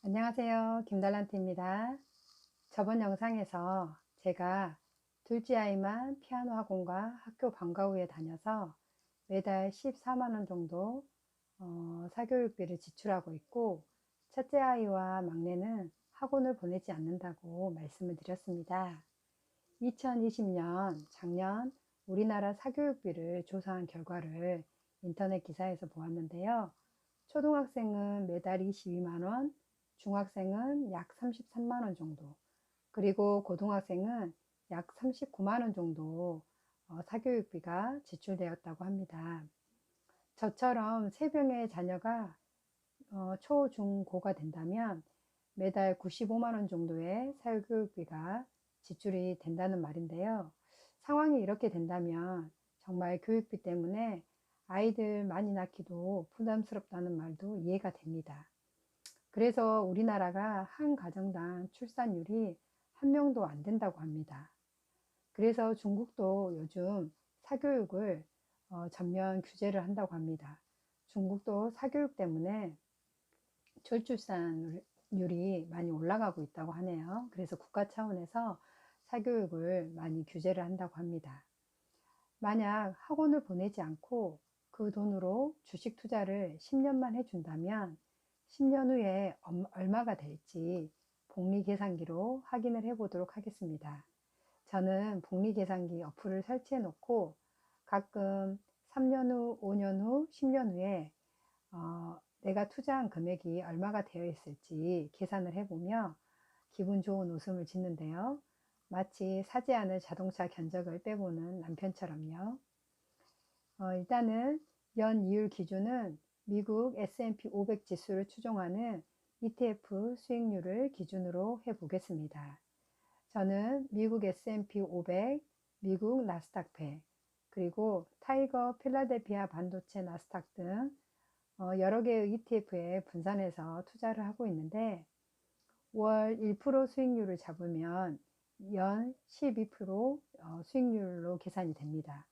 안녕하세요. 김달란트입니다. 저번 영상에서 제가 둘째 아이만 피아노 학원과 학교 방과 후에 다녀서 매달 14만 원 정도 사교육비를 지출하고 있고, 첫째 아이와 막내는 학원을 보내지 않는다고 말씀을 드렸습니다. 2020년 작년 우리나라 사교육비를 조사한 결과를 인터넷 기사에서 보았는데요. 초등학생은 매달 22만 원, 중학생은 약 33만 원 정도, 그리고 고등학생은 약 39만 원 정도 사교육비가 지출되었다고 합니다. 저처럼 세 명의 자녀가 초, 중, 고가 된다면 매달 95만 원 정도의 사교육비가 지출이 된다는 말인데요. 상황이 이렇게 된다면 정말 교육비 때문에 아이들 많이 낳기도 부담스럽다는 말도 이해가 됩니다. 그래서 우리나라가 한 가정당 출산율이 한 명도 안 된다고 합니다. 그래서 중국도 요즘 사교육을 전면 규제를 한다고 합니다. 중국도 사교육 때문에 저출산율이 많이 올라가고 있다고 하네요. 그래서 국가 차원에서 사교육을 많이 규제를 한다고 합니다. 만약 학원을 보내지 않고 그 돈으로 주식 투자를 10년만 해준다면 10년 후에 얼마가 될지 복리계산기로 확인을 해 보도록 하겠습니다. 저는 복리계산기 어플을 설치해 놓고 가끔 3년 후, 5년 후, 10년 후에 내가 투자한 금액이 얼마가 되어 있을지 계산을 해보며 기분 좋은 웃음을 짓는데요. 마치 사지 않을 자동차 견적을 빼보는 남편처럼요. 일단은 연 이율 기준은 미국 S&P 500 지수를 추종하는 ETF 수익률을 기준으로 해보겠습니다. 저는 미국 S&P 500, 미국 나스닥 100, 그리고 타이거 필라델피아 반도체 나스닥 등 여러 개의 ETF에 분산해서 투자를 하고 있는데, 월 1% 수익률을 잡으면 연 12% 수익률로 계산이 됩니다.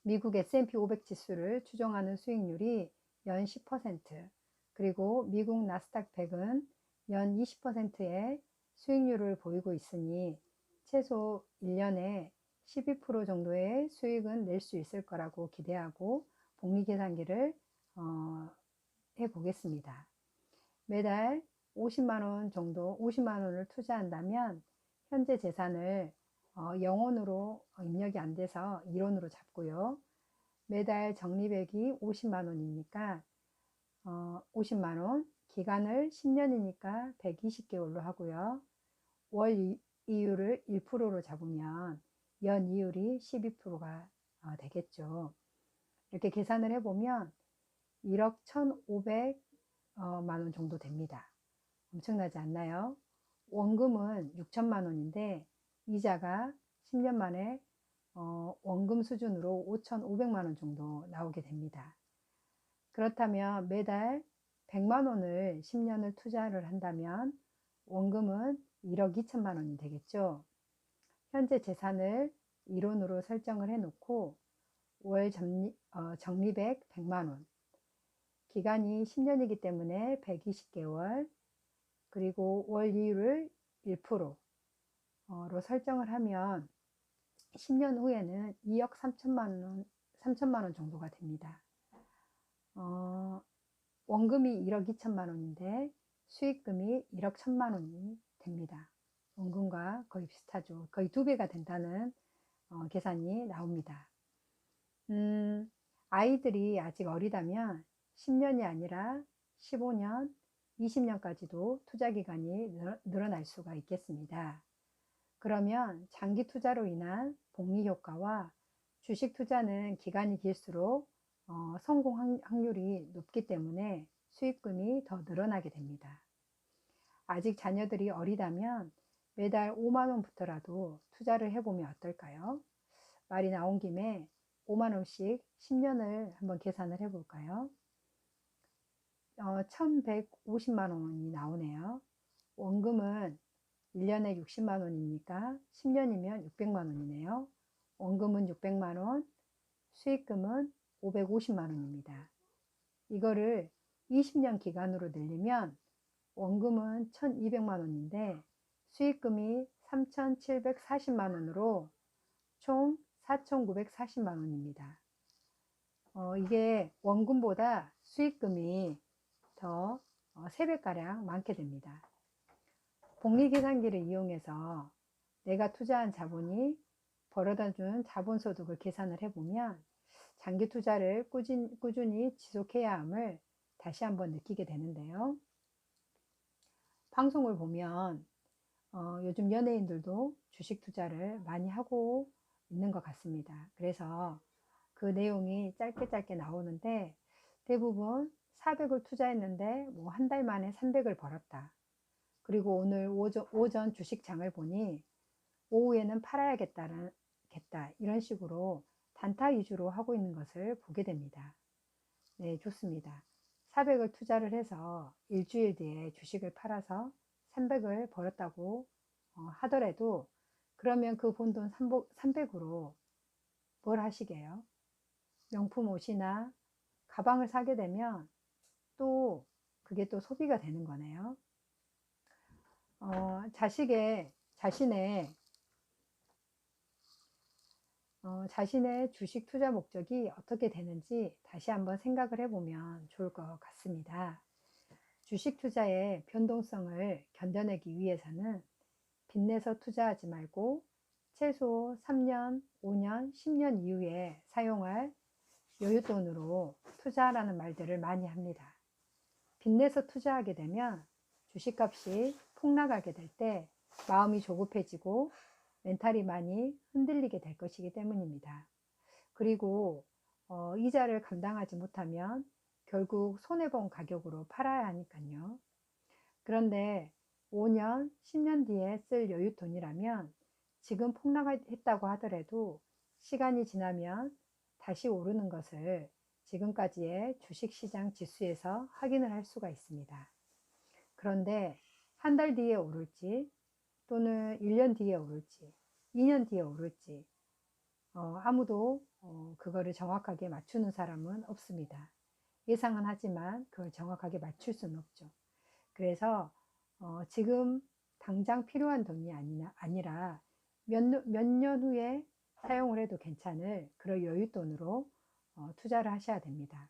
미국 S&P 500 지수를 추정하는 수익률이 연 10%, 그리고 미국 나스닥 100은 연 20%의 수익률을 보이고 있으니 최소 1년에 12% 정도의 수익은 낼 수 있을 거라고 기대하고 복리계산기를 해보겠습니다. 매달 50만 원 정도, 50만 원을 투자한다면 현재 재산을 영원으로 입력이 안 돼서 이론으로 잡고요. 매달 적립액이 50만 원이니까 50만 원, 기간을 10년이니까 120개월로 하고요. 월 이율을 1%로 잡으면 연 이율이 12%가 되겠죠. 이렇게 계산을 해보면 1억 1,500만 원 정도 됩니다. 엄청나지 않나요? 원금은 6천만 원인데 이자가 10년 만에 원금 수준으로 5,500만 원 정도 나오게 됩니다. 그렇다면 매달 100만 원을 10년을 투자를 한다면 원금은 1억 2천만 원이 되겠죠. 현재 재산을 이론으로 설정을 해 놓고 월 적립액 100만 원, 기간이 10년이기 때문에 120개월, 그리고 월 이율을 1%로 설정을 하면 10년 후에는 2억 3천만 원 정도가 됩니다. 원금이 1억 2천만 원인데 수익금이 1억 1천만 원이 됩니다. 원금과 거의 비슷하죠. 거의 2배가 된다는 계산이 나옵니다. 아이들이 아직 어리다면 10년이 아니라 15년, 20년까지도 투자 기간이 늘어날 수가 있겠습니다. 그러면 장기 투자로 인한 복리 효과와 주식 투자는 기간이 길수록 성공 확률이 높기 때문에 수익금이 더 늘어나게 됩니다. 아직 자녀들이 어리다면 매달 5만 원부터라도 투자를 해보면 어떨까요? 말이 나온 김에 5만 원씩 10년을 한번 계산을 해볼까요? 1150만 원이 나오네요. 원금은 1년에 60만 원이니까 10년이면 600만 원이네요. 원금은 600만 원, 수익금은 550만 원입니다. 이거를 20년 기간으로 늘리면 원금은 1,200만 원인데 수익금이 3,740만 원으로 총 4,940만 원입니다. 이게 원금보다 수익금이 더 3배가량 많게 됩니다. 복리계산기를 이용해서 내가 투자한 자본이 벌어다 준 자본소득을 계산을 해보면 장기 투자를 꾸준히 지속해야 함을 다시 한번 느끼게 되는데요. 방송을 보면 요즘 연예인들도 주식 투자를 많이 하고 있는 것 같습니다. 그래서 그 내용이 짧게 나오는데 대부분 400을 투자했는데 뭐 한 달 만에 300을 벌었다. 그리고 오늘 오전 주식장을 보니 오후에는 팔아야겠다 이런 식으로 단타 위주로 하고 있는 것을 보게 됩니다. 네, 좋습니다. 400을 투자를 해서 일주일 뒤에 주식을 팔아서 300을 벌었다고 하더라도 그러면 그 번 돈 300으로 뭘 하시게요? 명품 옷이나 가방을 사게 되면 또 그게 또 소비가 되는 거네요. 자신의 주식 투자 목적이 어떻게 되는지 다시 한번 생각을 해보면 좋을 것 같습니다. 주식 투자의 변동성을 견뎌내기 위해서는 빚내서 투자하지 말고 최소 3년, 5년, 10년 이후에 사용할 여윳돈으로 투자하라는 말들을 많이 합니다. 빚내서 투자하게 되면 주식값이 폭락하게 될 때 마음이 조급해지고 멘탈이 많이 흔들리게 될 것이기 때문입니다. 그리고 이자를 감당하지 못하면 결국 손해본 가격으로 팔아야 하니까요. 그런데 5년, 10년 뒤에 쓸 여윳돈이라면 지금 폭락했다고 하더라도 시간이 지나면 다시 오르는 것을 지금까지의 주식시장 지수에서 확인을 할 수가 있습니다. 그런데 한 달 뒤에 오를지 또는 1년 뒤에 오를지 2년 뒤에 오를지 아무도 그거를 정확하게 맞추는 사람은 없습니다. 예상은 하지만 그걸 정확하게 맞출 수는 없죠. 그래서 지금 당장 필요한 돈이 아니라 몇 년 후에 사용을 해도 괜찮을 그런 여윳돈으로 투자를 하셔야 됩니다.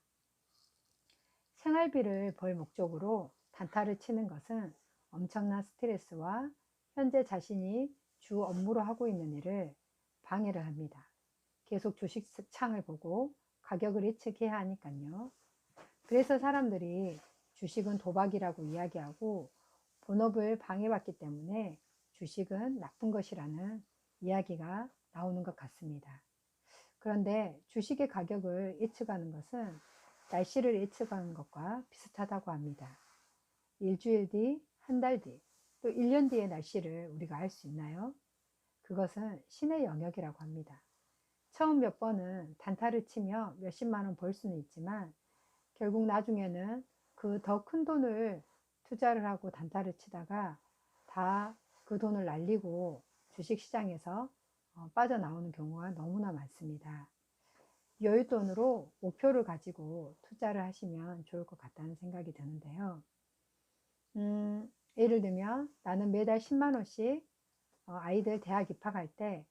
생활비를 벌 목적으로 단타를 치는 것은 엄청난 스트레스와 현재 자신이 주 업무로 하고 있는 일을 방해를 합니다. 계속 주식창을 보고 가격을 예측해야 하니까요. 그래서 사람들이 주식은 도박이라고 이야기하고 본업을 방해받기 때문에 주식은 나쁜 것이라는 이야기가 나오는 것 같습니다. 그런데 주식의 가격을 예측하는 것은 날씨를 예측하는 것과 비슷하다고 합니다. 일주일 뒤, 한 달 뒤, 또 1년 뒤의 날씨를 우리가 알 수 있나요? 그것은 신의 영역이라고 합니다. 처음 몇 번은 단타를 치며 몇십만 원 벌 수는 있지만 결국 나중에는 그 더 큰 돈을 투자를 하고 단타를 치다가 다 그 돈을 날리고 주식시장에서 빠져나오는 경우가 너무나 많습니다. 여윳돈으로 목표를 가지고 투자를 하시면 좋을 것 같다는 생각이 드는데요. 예를 들면 나는 매달 10만 원씩 아이들 대학 입학할 때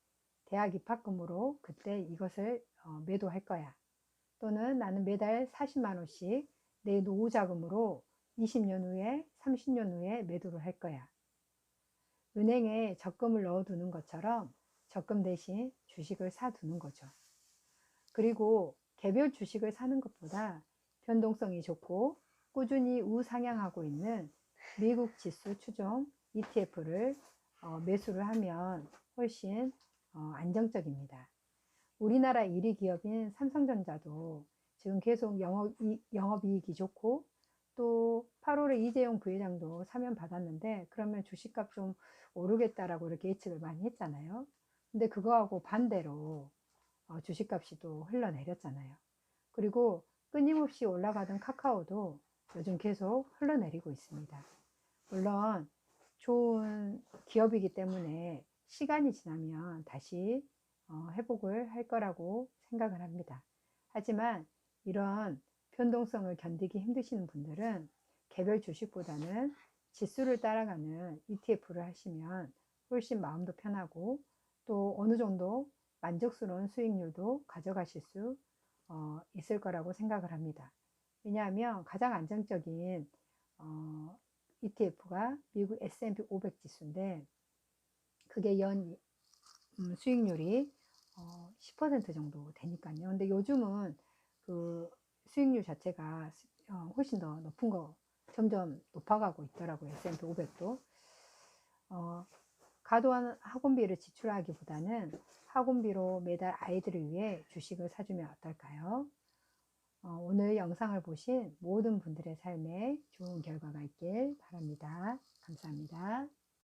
대학 입학금으로 그때 이것을 매도할 거야. 또는 나는 매달 40만 원씩 내 노후 자금으로 20년 후에 30년 후에 매도를 할 거야. 은행에 적금을 넣어두는 것처럼 적금 대신 주식을 사두는 거죠. 그리고 개별 주식을 사는 것보다 변동성이 좋고 꾸준히 우상향하고 있는 미국 지수 추종 ETF를 매수를 하면 훨씬 안정적입니다. 우리나라 1위 기업인 삼성전자도 지금 계속 영업이익이 좋고 또 8월에 이재용 부회장도 사면 받았는데 그러면 주식값 좀 오르겠다라고 이렇게 예측을 많이 했잖아요. 근데 그거하고 반대로 주식값이 또 흘러내렸잖아요. 그리고 끊임없이 올라가던 카카오도 요즘 계속 흘러내리고 있습니다. 물론 좋은 기업이기 때문에 시간이 지나면 다시 회복을 할 거라고 생각을 합니다. 하지만 이런 변동성을 견디기 힘드시는 분들은 개별 주식보다는 지수를 따라가는 ETF를 하시면 훨씬 마음도 편하고 또 어느 정도 만족스러운 수익률도 가져가실 수 있을 거라고 생각을 합니다. 왜냐하면 가장 안정적인 ETF가 미국 S&P 500 지수인데 그게 연 수익률이 10% 정도 되니까요. 근데 요즘은 그 수익률 자체가 훨씬 더 높은 거 점점 높아가고 있더라고요. S&P 500도. 과도한 학원비를 지출하기보다는 학원비로 매달 아이들을 위해 주식을 사주면 어떨까요? 오늘 영상을 보신 모든 분들의 삶에 좋은 결과가 있길 바랍니다. 감사합니다.